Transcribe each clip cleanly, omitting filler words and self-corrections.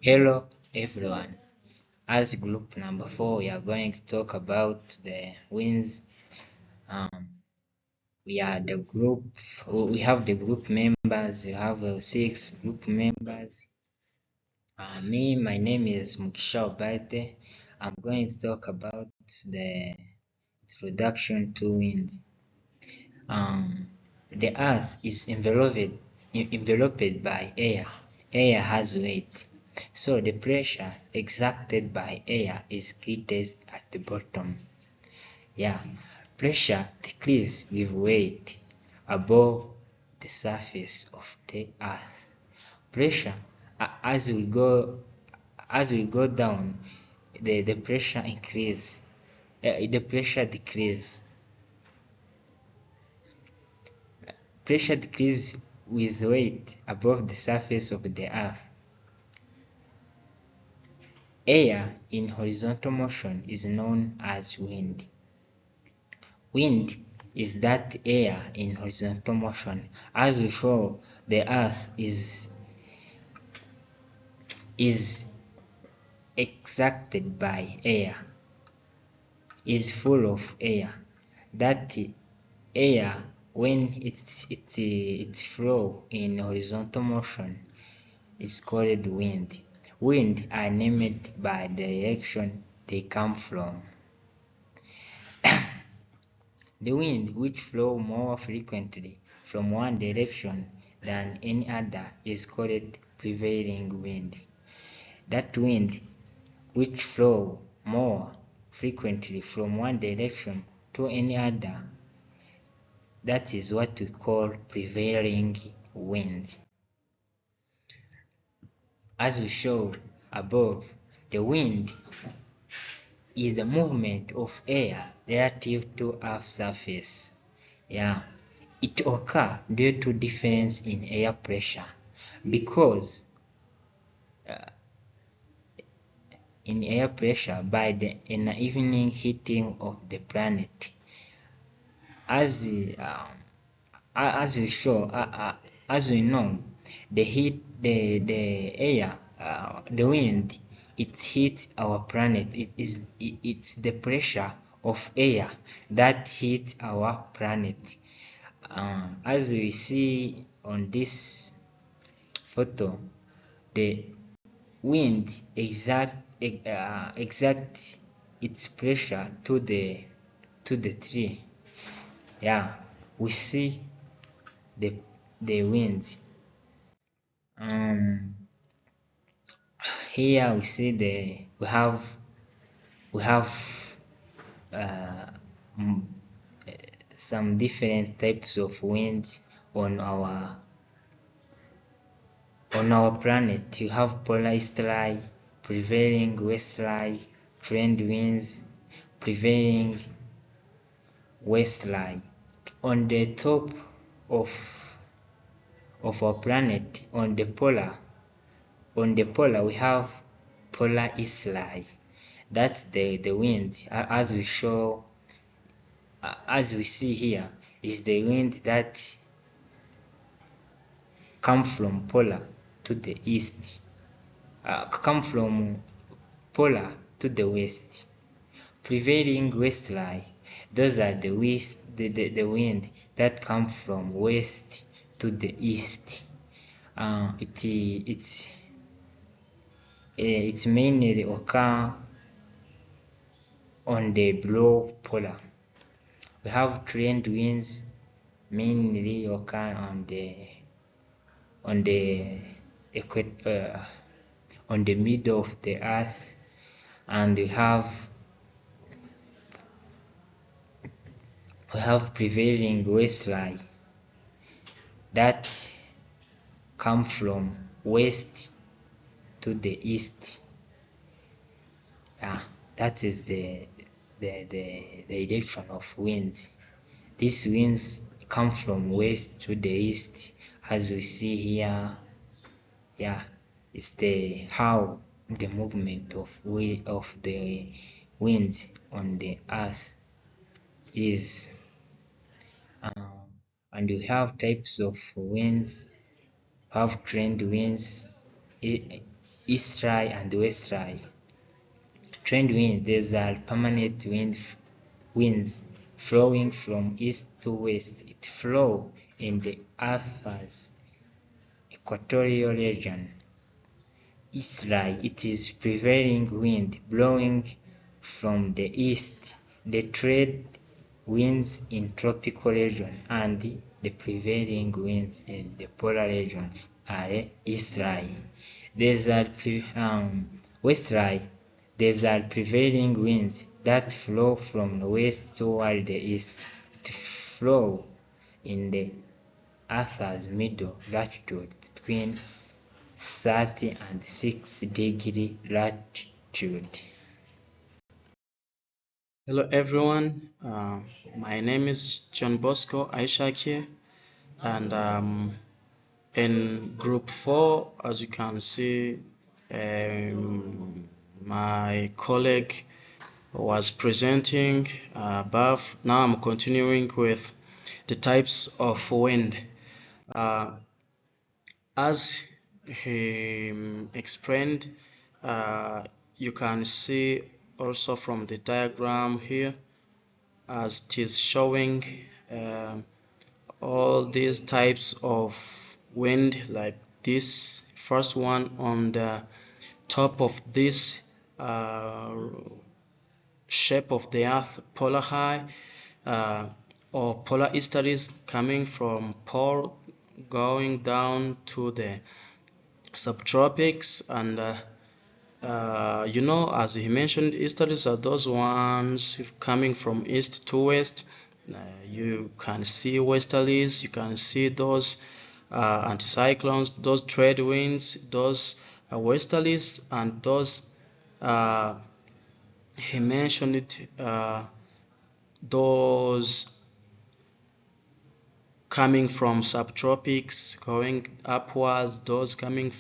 Hello everyone. As group number 4, we are going to talk about the winds. Um, we are the group. We have the group members. We have 6 group members. My name is Mukisha Obate. I'm going to talk about the introduction to wind. The Earth is enveloped by air. Air has weight. So the pressure exerted by air is greatest at the bottom. Pressure decreases with weight above the surface of the earth. Pressure as we go down, the pressure increase. The pressure decrease. Pressure decreases with weight above the surface of the earth. Air in horizontal motion is known as wind. Wind is that air in horizontal motion. As we show, the earth is exerted by air, is full of air. That air, when it flow in horizontal motion, is called wind. Wind are named by the direction they come from. The wind which flow more frequently from one direction than any other is called prevailing wind. That wind which flow more frequently from one direction to any other, that is what we call prevailing wind. As we show above, the wind is the movement of air relative to Earth's surface. It occurs due to difference in air pressure, because in air pressure by the evening heating of the planet. As we know, the air, the wind, it heats our planet. It's the pressure of air that heats our planet. As we see on this photo, the wind exert its pressure to the tree. We see the wind. Here we see we have some different types of winds on our planet. You have polar easterly, prevailing westerly, trend winds, prevailing westerly. On the top of our planet, on the polar, we have polar easterly. That's the wind, as we see here, is the wind that come from polar to the east, come from polar to the west. Prevailing westerly, those are the wind that come from west to the east. It mainly occur on the below polar. We have trend winds, mainly occur on the middle of the earth, and we have prevailing westerly that come from west to the east. That is the direction of winds. These winds come from west to the east, as we see here. It's how the movement of the winds on the earth is. And we have types of winds. We have trend winds, easterly and westerly. Trend winds, these are permanent winds flowing from east to west. It flows in the Earth's equatorial region. Easterly, it is prevailing wind blowing from the east. The trade winds in tropical region and the prevailing winds in the polar region are easterly. Westerly. These are prevailing winds that flow from the west toward the east. It flow in the Earth's middle latitude between 30 and 6-degree latitude. Hello everyone, my name is John Bosco Aishaki, and in group 4, as you can see, my colleague was presenting above. Now I'm continuing with the types of wind. As he explained, you can see also from the diagram here, as it is showing all these types of wind, like this first one on the top of this shape of the earth, polar high or polar easterlies coming from pole going down to the subtropics, and as he mentioned, easterlies are those ones coming from east to west. You can see westerlies, you can see those anticyclones, those trade winds, those westerlies, and those he mentioned it, those coming from subtropics going upwards, those coming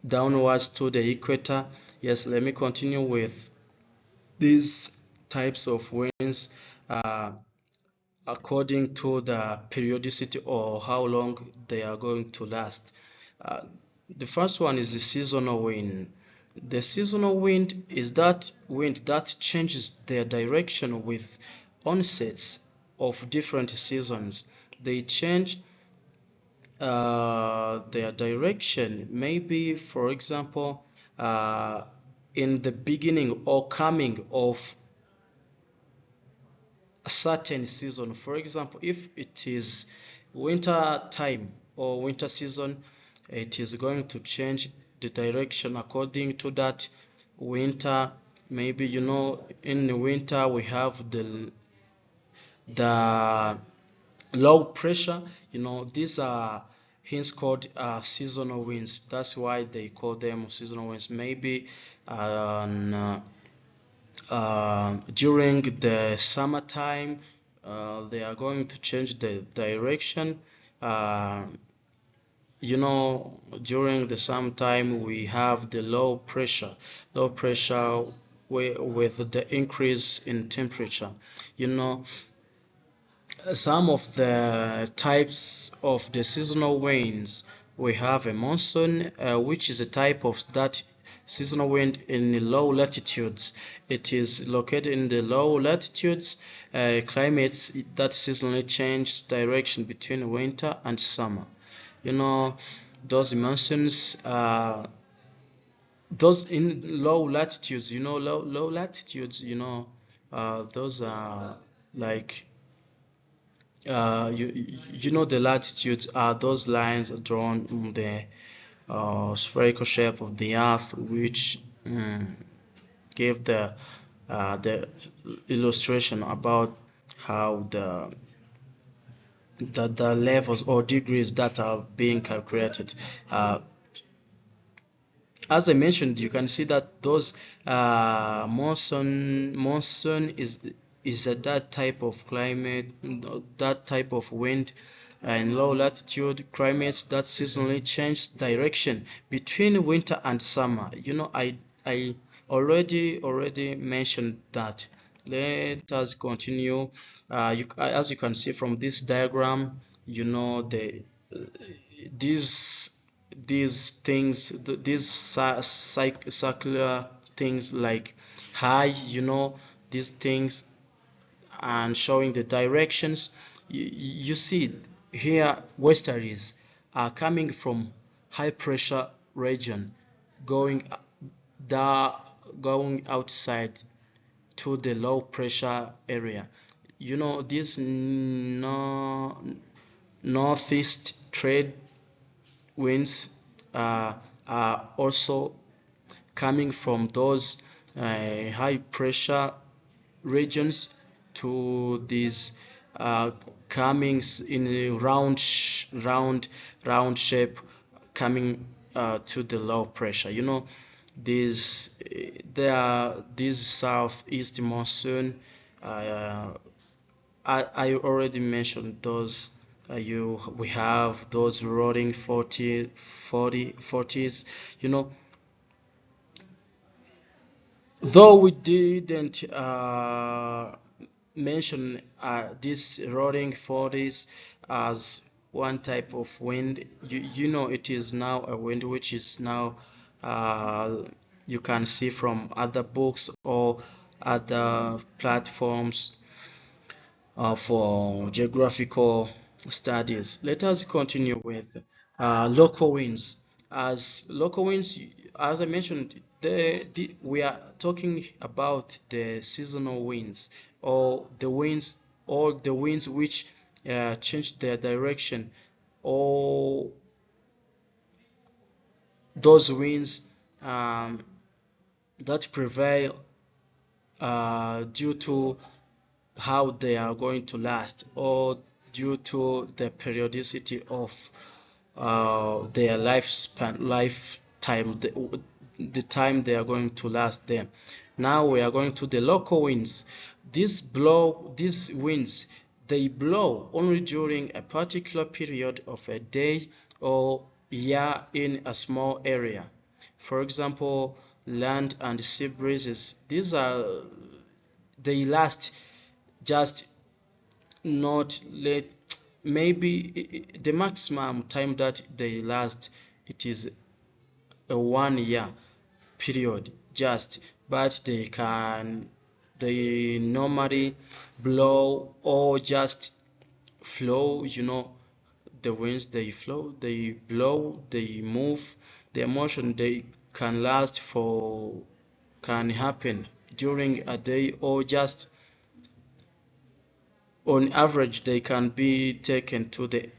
downwards to the equator. Yes, let me continue with these types of winds according to the periodicity or how long they are going to last. The first one is the seasonal wind. The seasonal wind is that wind that changes their direction with onsets of different seasons. They change their direction, maybe, for example, in the beginning or coming of a certain season. For example, if it is winter time or winter season, it is going to change the direction according to that winter. Maybe, in the winter we have the low pressure. These are hence called seasonal winds. That's why they call them seasonal winds. Maybe during the summertime, they are going to change the direction. During the summertime we have the low pressure with the increase in temperature. Some of the types of the seasonal winds, we have a monsoon, which is a type of that seasonal wind in the low latitudes. It is located in the low latitudes climates that seasonally change direction between winter and summer. Those monsoons, those in low latitudes, low latitudes, those are like the latitudes are those lines drawn on the spherical shape of the earth, which give the illustration about how the levels or degrees that are being calculated. As I mentioned, you can see that those monsoon is that type of climate, that type of wind in low latitude climates that seasonally change direction between winter and summer. I already mentioned that. Let us continue. As you can see from this diagram, these these things, these circular things like high, these things, and showing the directions. You see here westerlies are coming from high pressure region going going outside to the low pressure area. This northeast trade winds are also coming from those high pressure regions to these coming in a round shape, coming to the low pressure. These there are these southeast monsoon. I already mentioned those. We have those roaring 40s. Though we didn't mention this roaring 40s as one type of wind, it is now a wind which is now you can see from other books or other platforms for geographical studies. Let us continue with local winds. As local winds, as I mentioned, we are talking about the seasonal winds, or the winds which change their direction, or those winds that prevail due to how they are going to last, or due to the periodicity of their lifetime, the time they are going to last there. Now we are going to the local winds. These winds, they blow only during a particular period of a day or year in a small area. For example, land and sea breezes. They last just not late. Maybe the maximum time that they last, it is a 1 year period just, but they normally blow or just flow. The winds, they flow, they blow, they move. The motion, they can happen during a day, or just on average they can be taken to the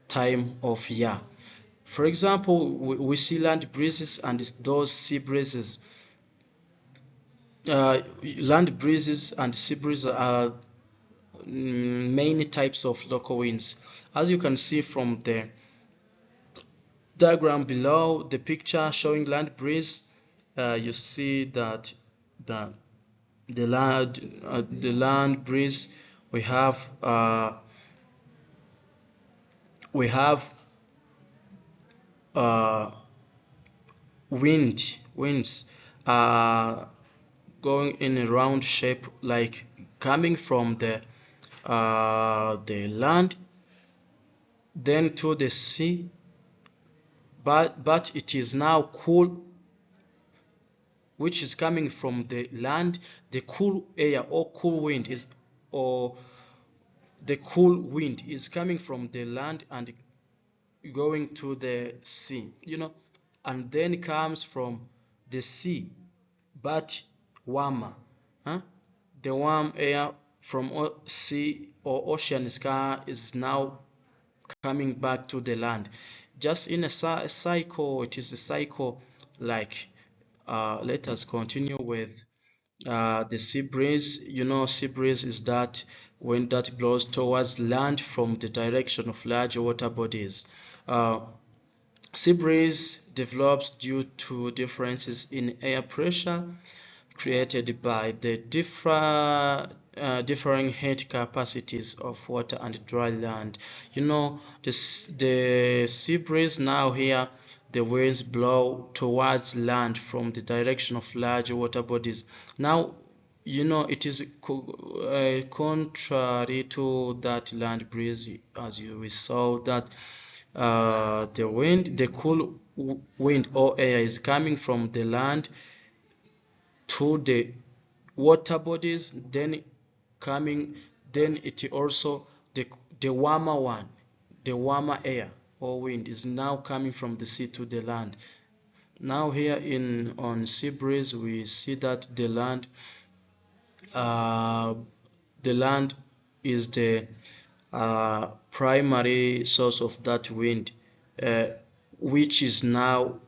time of year. For example, we see land breezes and those sea breezes. Land breezes and sea breezes are many types of local winds. As you can see from the diagram below, the picture showing land breeze, you see that the land breeze, we have winds going in a round shape, like coming from the land, then to the sea, but it is now cool, which is coming from the land. The cool air or cool wind is, or the cool wind is coming from the land and going to the sea, and then comes from the sea, but warmer. The warm air from sea or ocean sky is now coming back to the land, just in a cycle. It is a cycle. Like let us continue with the sea breeze. Sea breeze is that wind that blows towards land from the direction of large water bodies. Sea breeze develops due to differences in air pressure created by the differing heat capacities of water and dry land. The sea breeze, now here the winds blow towards land from the direction of large water bodies. Now it is contrary to that land breeze, as we saw that the cool wind or air is coming from the land to the water bodies, then it also the warmer one, the warmer air or wind is now coming from the sea to the land. Now here on sea breeze we see that the land is the primary source of that wind, which is now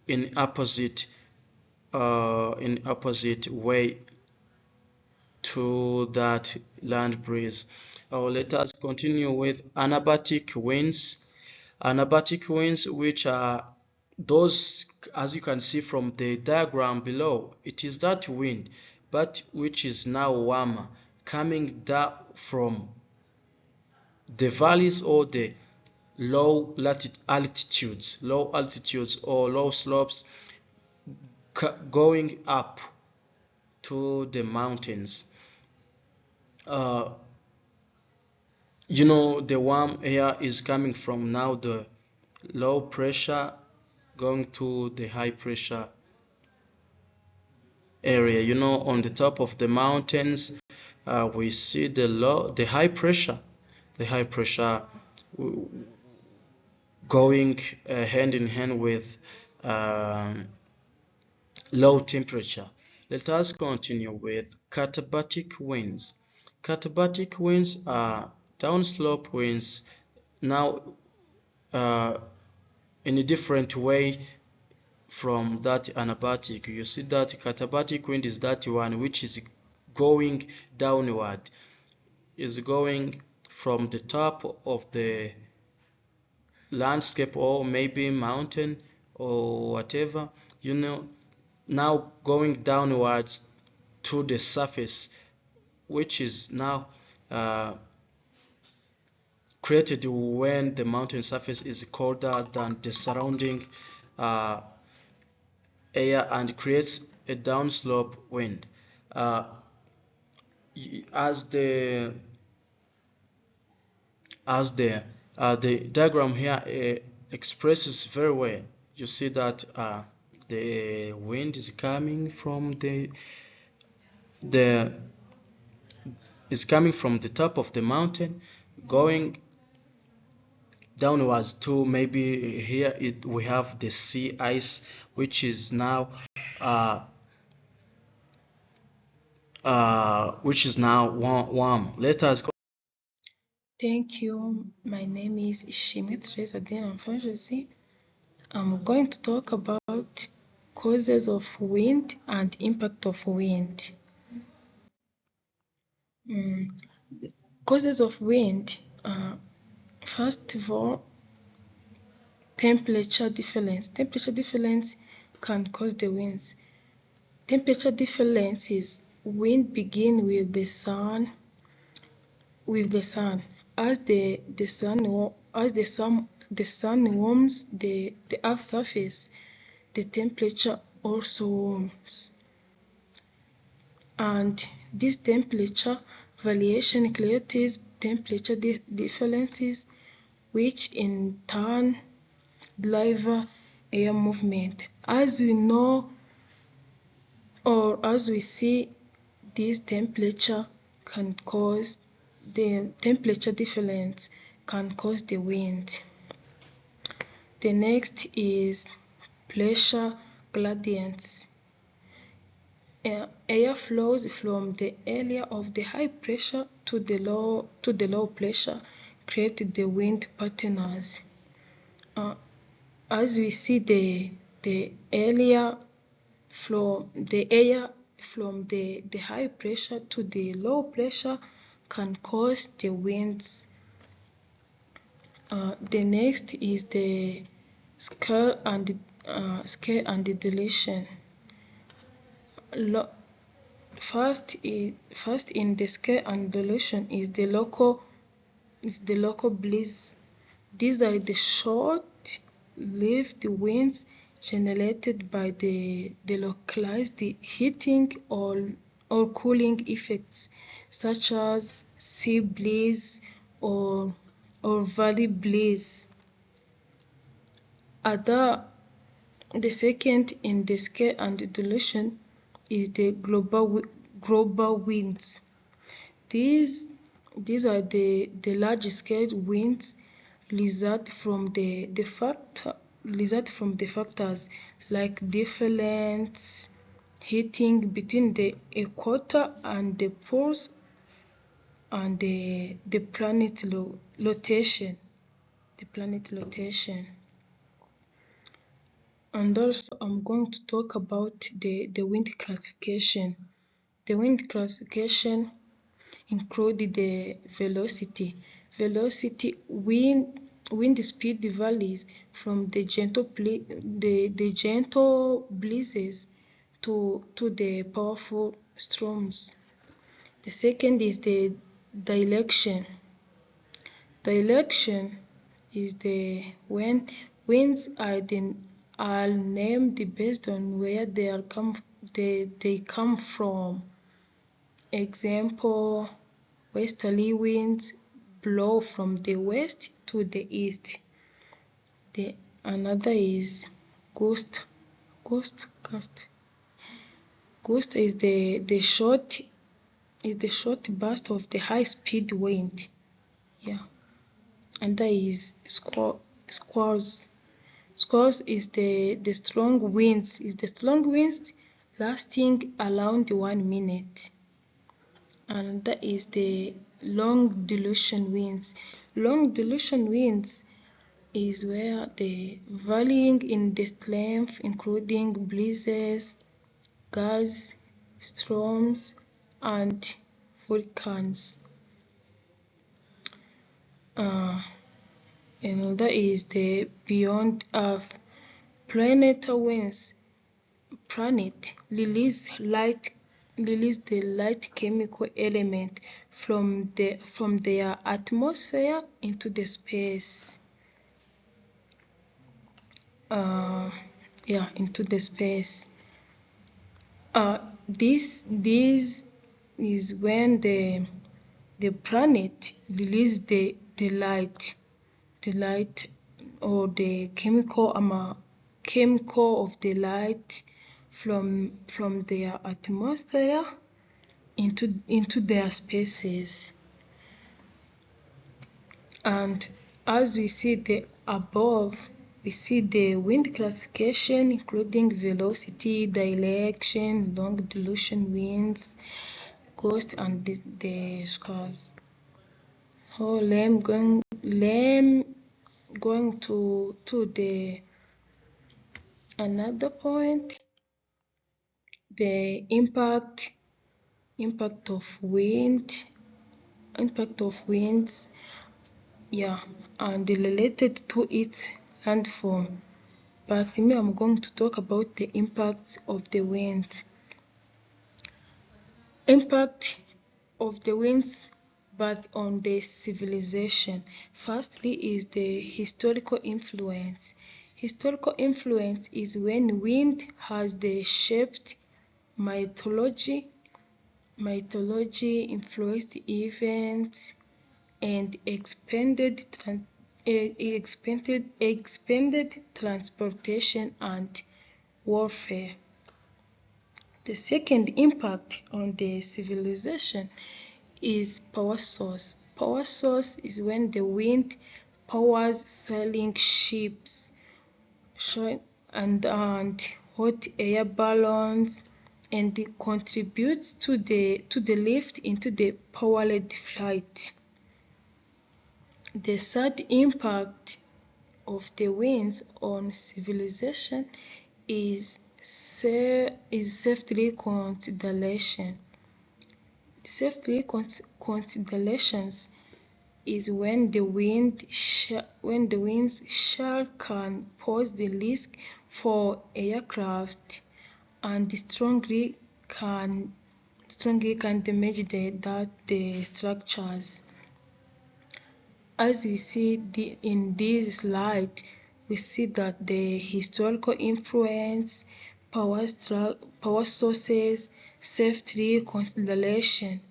in opposite way to that land breeze. Let us continue with anabatic winds. Anabatic winds, which are those, as you can see from the diagram below, it is that wind, but which is now warmer, coming down from the valleys or the low altitudes or low slopes, going up to the mountains. The warm air is coming from now the low pressure going to the high pressure area. On the top of the mountains, we see the high pressure going hand in hand with low temperature. Let us continue with katabatic winds. Katabatic winds are downslope winds, now in a different way from that anabatic. You see that katabatic wind is that one which is going downward, is going from the top of the landscape or maybe mountain or whatever, now going downwards to the surface, which is now created when the mountain surface is colder than the surrounding air and creates a downslope wind. As the diagram here expresses very well, you see that the wind is coming from the top of the mountain, going downwards to maybe here we have the sea ice, which is now warm. Let us go. Thank you. My name is Ishimwe Teresa Diana Mfanjosi. I'm going to talk about causes of wind and impact of wind. Causes of wind. First of all, temperature difference. Temperature difference can cause the winds. Temperature difference is wind begin with the sun. As the sun warms the earth's surface, the temperature also warms, and this temperature variation creates temperature differences, which in turn drive air movement. As we know, or as we see, this temperature difference can cause the wind. The next is pressure gradients. Air flows from the area of the high pressure to the low pressure, create the wind patterns. As we see, the air from the high pressure to the low pressure can cause the winds. The next is the scale and the duration. First in the scale and duration is the local breeze. These are the short-lived winds generated by the localized heating or cooling effects, such as sea breeze or or valley breeze. The second in the scale and dilution is the global winds. These are the large scale winds result from the factors like different heating between the equator and the poles and the planet rotation. And also I'm going to talk about the wind classification. The wind classification include the velocity, wind speed varies from the gentle breezes to the powerful storms. The second is the direction. Direction is when winds are named based on where they come from. Example, westerly winds blow from the west to the east. Another is gust. Gust is the short burst of the high speed wind. And that is squalls. Squalls is the strong winds lasting around 1 minute. And that is the long dilution winds. Long dilution winds is where the varying in the strength, including breezes, gas, storms, and hurricanes. And that is the beyond Earth. Planetary winds. Planet release the light chemical element from their atmosphere into the space. Into the space. This is when the planet release the light or the chemical of the light from their atmosphere into their spaces. And as we see the above, we see the wind classification including velocity, direction, long dilution winds, gust, and the squalls. So I'm going to the another point, the impact of winds, and related to its landform. But me, I'm going to talk about the impacts of the winds. Impact of the winds but on the civilization. Firstly is the historical influence. Historical influence is when wind has the shaped mythology, influenced events, and expanded transportation and warfare. The second impact on the civilization is power source. Power source is when the wind powers sailing ships and hot air balloons and contributes to the lift into the powered flight. The third impact of the winds on civilization is safety consideration. Safety considerations is when the winds shear can pose the risk for aircraft and strongly can damage the structures. As we see in this slide, we see that the historical influence, power sources, safety consideration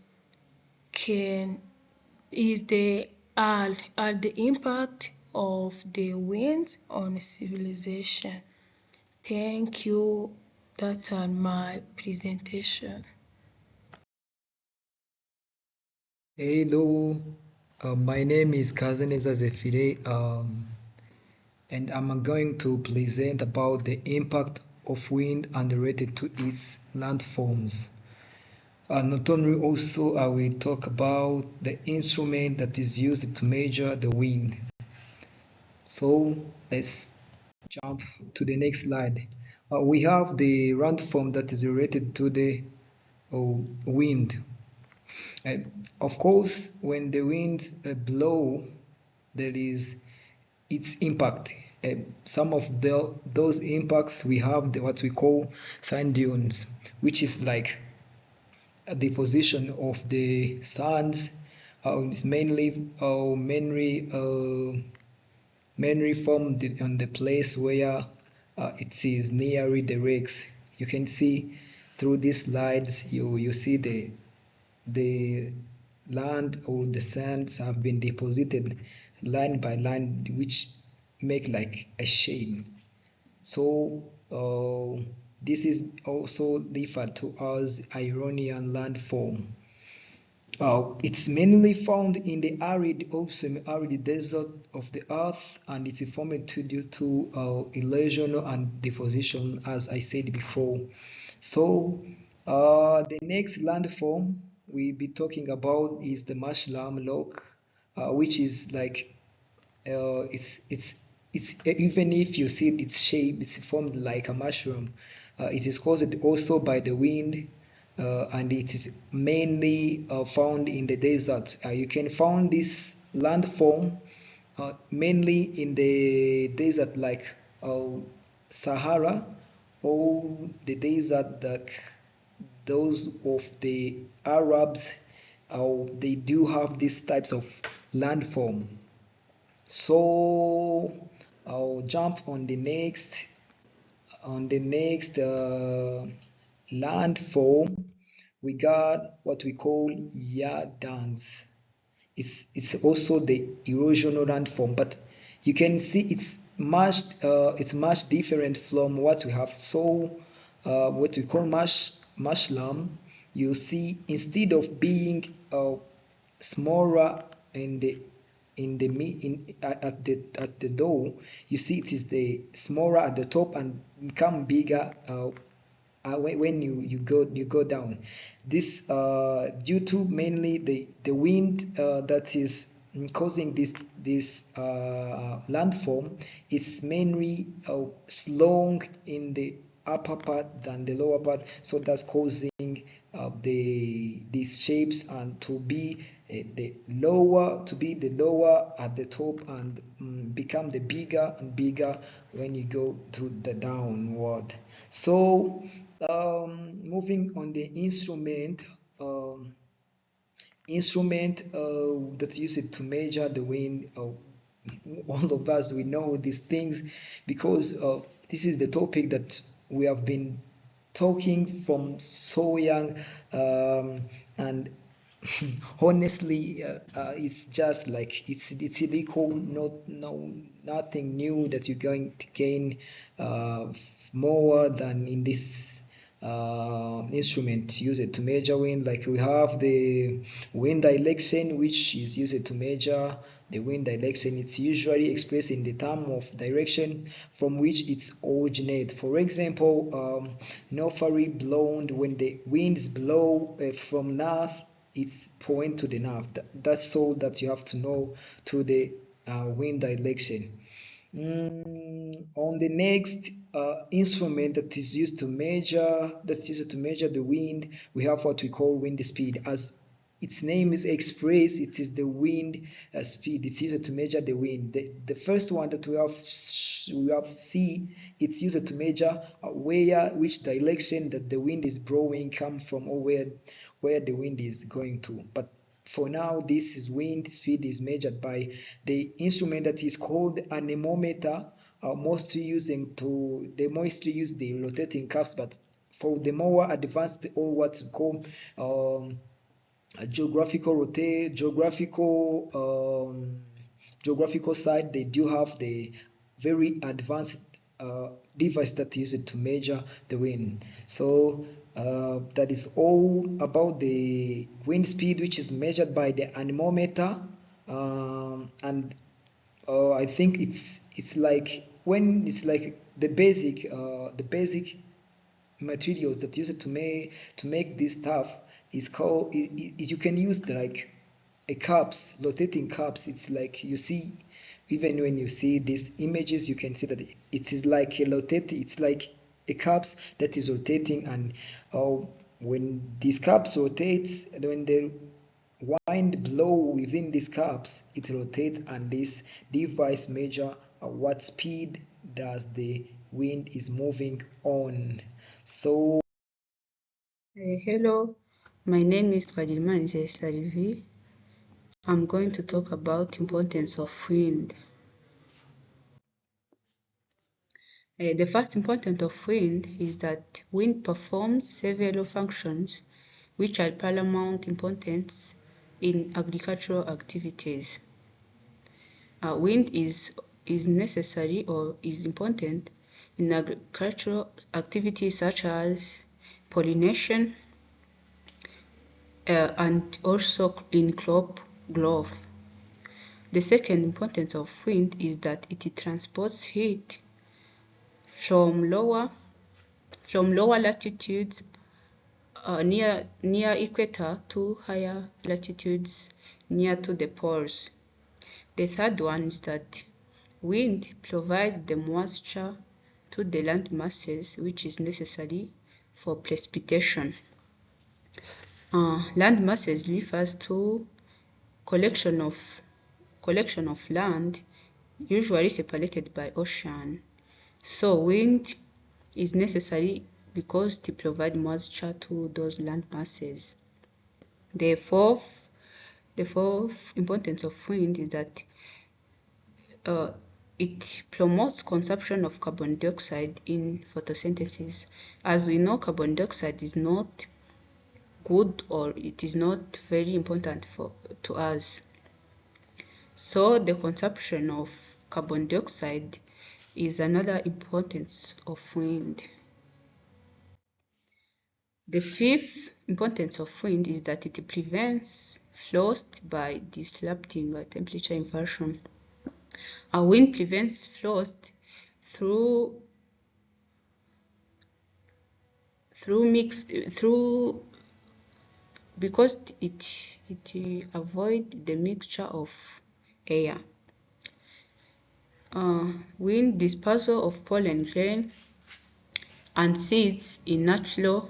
is the are the impact of the winds on civilization. Thank you. That's my presentation. Hello, my name is Kazeneza Zefire, and I'm going to present about the impact of wind and related to its landforms. Not only also I will talk about the instrument that is used to measure the wind. So let's jump to the next slide. We have the landform that is related to the wind. Of course, when the wind blow, there is its impact. Some of those impacts we have what we call sand dunes, which is like the position of the sands. It's mainly formed on the place where it is near the lakes. You can see through these slides, you see the land or the sands have been deposited line by line, which make like a shape. So this is also referred to as Ionian landform. It's mainly found in the arid or semi-arid desert of the earth, and it's formed due to erosion and deposition, as I said before. So the next landform we'll be talking about is the marshland rock, which is like it's even if you see its shape, it's formed like a mushroom. It is caused also by the wind, and it is mainly found in the desert. You can find this landform mainly in the desert like Sahara, or the desert that those of the Arabs, they do have these types of landform. So I'll jump on the next landform. We got what we call Yadans. It's also the erosional landform, but you can see it's much different from what we have. So what we call marshland, you see, instead of being smaller at the door, you see it is the smaller at the top and become bigger when you go down. This due to mainly the wind that is causing this landform. Is mainly long in the upper part than the lower part, so that's causing these shapes and to be the lower at the top, and become the bigger and bigger when you go to the downward. So moving on the instrument that's used to measure the wind. All of us, we know these things because this is the topic that we have been talking from so young, and honestly, it's just like it's illegal, nothing new that you're going to gain more than in this instrument used to measure wind. Like we have the wind direction, which is used to measure the wind direction. It's usually expressed in the term of direction from which it's originate. For example, northerly blown, when the winds blow from north, it's point to the north. That's all that you have to know to the wind direction. On the next instrument that is used to measure the wind, we have what we call wind speed. As its name is expressed, it is the wind speed. It's used to measure the wind. The first one that we have see, it's used to measure which direction that the wind is blowing come from, or where the wind is going to. But for now, this is wind speed is measured by the instrument that is called anemometer. Mostly use the rotating cuffs, but for the more advanced, or what's called geographical side, they do have the very advanced device that use it to measure the wind. So that is all about the wind speed, which is measured by the anemometer, and I think it's like when it's like the basic materials that use it to make this stuff is called you can use like a cups, rotating cups. It's like you see, even when you see these images, you can see that it is like a rotating, it's like a cups that is rotating, and when these cups rotates, when the wind blow within these cups, it rotates, and this device measure what speed does the wind is moving on. So Hello, my name is Twagirimana Sylvie. I'm going to talk about importance of wind. The first importance of wind is that wind performs several functions which are paramount importance in agricultural activities. Wind is necessary or is important in agricultural activities such as pollination, and also in crop growth. The second importance of wind is that it transports heat from lower latitudes near equator to higher latitudes near to the poles. The third one is that wind provides the moisture to the land masses, which is necessary for precipitation. Land masses refers to collection of land usually separated by ocean. So wind is necessary because to provide moisture to those land masses. The fourth importance of wind is that it promotes consumption of carbon dioxide in photosynthesis. As we know, carbon dioxide is not good, or it is not very important to us. So the consumption of carbon dioxide is another importance of wind. The fifth importance of wind is that it prevents frost by disrupting temperature inversion. Wind prevents frost because it avoids the mixture of air. Wind dispersal of pollen grain and seeds is natural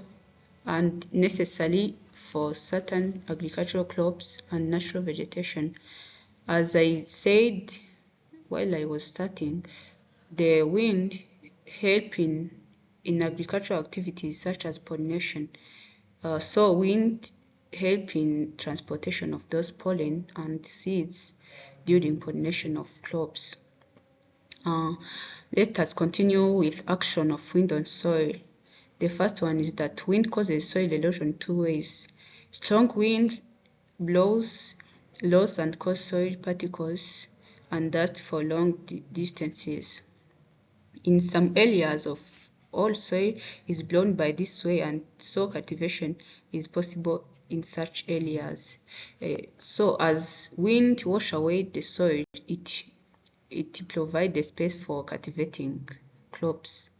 and necessary for certain agricultural crops and natural vegetation. As I said while I was starting, the wind help in agricultural activities such as pollination. So wind help in transportation of those pollen and seeds during pollination of crops. Let us continue with action of wind on soil. The first one is that wind causes soil erosion two ways. Strong wind blows lows and causes soil particles and dust for long distances. In some areas of all soil is blown by this way, and so cultivation is possible in such areas. So as wind wash away the soil, it provides the space for cultivating crops.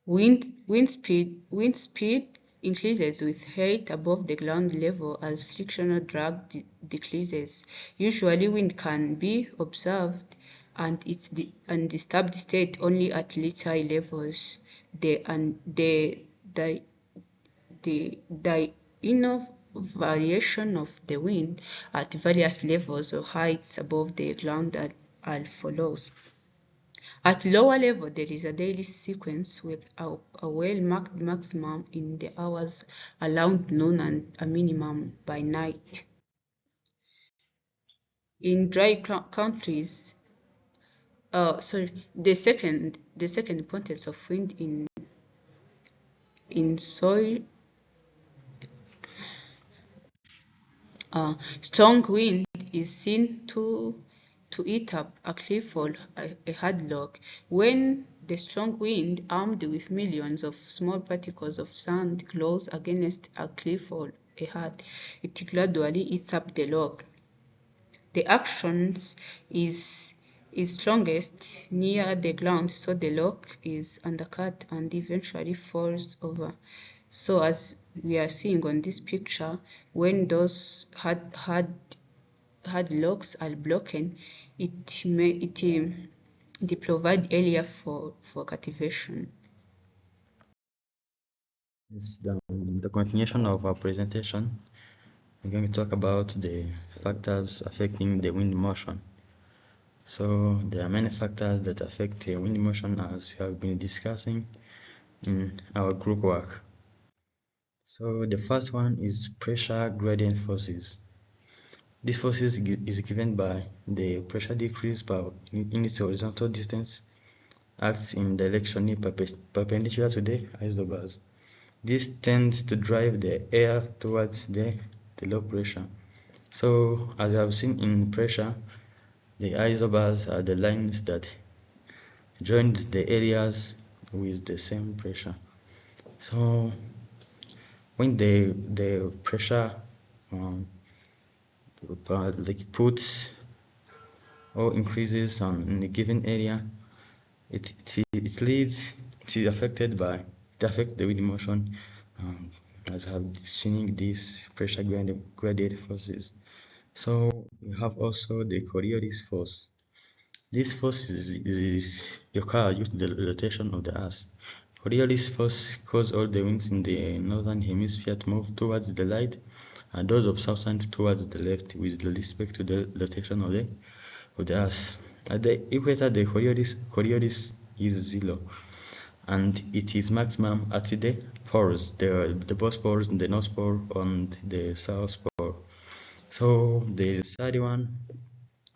Wind speed increases with height above the ground level as frictional drag decreases. Usually wind can be observed and its undisturbed state only at little high levels. The inner variation of the wind at various levels or heights above the ground are follows. At lower level, there is a daily sequence with a well-marked maximum in the hours around noon and a minimum by night. In dry countries, the second importance of wind in soil Strong wind is seen to eat up a cliff or a hard log. When the strong wind, armed with millions of small particles of sand, blows against a cliff or a hard, it gradually eats up the log. The action is strongest near the ground, so the log is undercut and eventually falls over. So as we are seeing on this picture, when those hard logs are broken, they provide area for cultivation. It's the continuation of our presentation. We're going to talk about the factors affecting the wind motion. So there are many factors that affect the wind motion, as we have been discussing in our group work. So the first one is pressure gradient forces. This force is given by the pressure decrease per unit horizontal distance acts in direction perpendicular to the isobars. This tends to drive the air towards the low pressure. So as you have seen in pressure, the isobars are the lines that join the areas with the same pressure. So when the pressure puts or increases in a given area, it affects the wind motion, as I have seen these pressure gradient forces. So we have also the Coriolis force. This force is occurs due to the rotation of the Earth. Coriolis force causes all the winds in the northern hemisphere to move towards the light, and those of southern towards the left, with respect to the rotation of the Earth. At the equator, the Coriolis is 0, and it is maximum at the poles, the both poles, the North Pole and the South Pole. So the third one,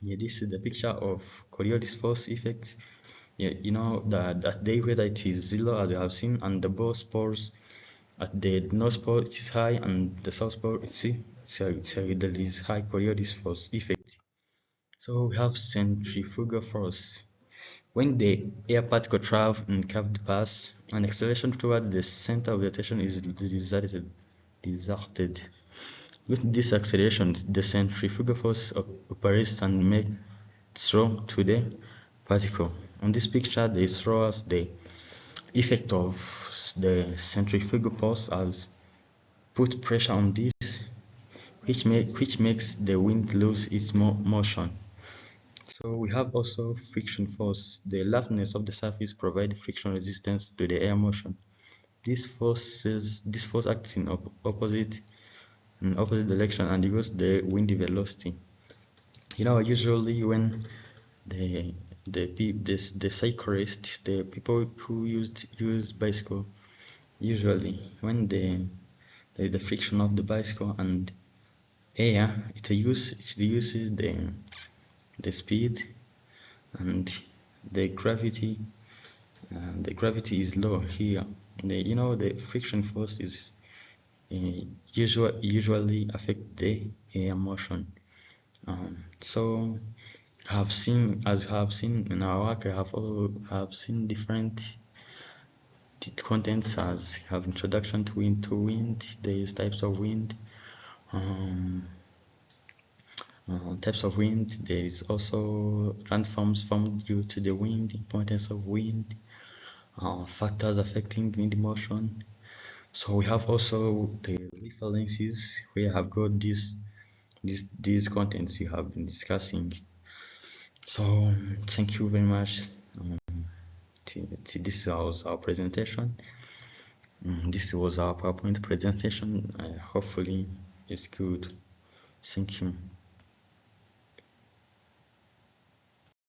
this is the picture of Coriolis force effects. You know that at the equator it is 0, as you have seen, and the both poles, at the North Pole it is high, and the South Pole there is high Coriolis force effect. So we have centrifugal force. When the air particle travel in curved paths, an acceleration towards the center of rotation is exerted. With this acceleration, the centrifugal force operates and makes throw to the particle. On this picture, they show us the effect of the centrifugal force as put pressure on this, which makes the wind lose its motion. So we have also friction force. The roughness of the surface provides friction resistance to the air motion. This force acts in opposite direction and reduces the wind velocity. You know, usually when the cyclists, the people who use bicycle, usually when the friction of the bicycle and air, it reduces the speed, and the gravity is low here. The friction force is usually affect the air motion. So as I have seen in our work, I have seen different contents as have introduction to wind. There is types of wind. Types of wind. There is also landforms formed due to the wind, importance of wind, factors affecting wind motion. So we have also the references where I have got these contents we have been discussing. So thank you very much. This was our presentation. This was our PowerPoint presentation. Hopefully it's good. Thank you.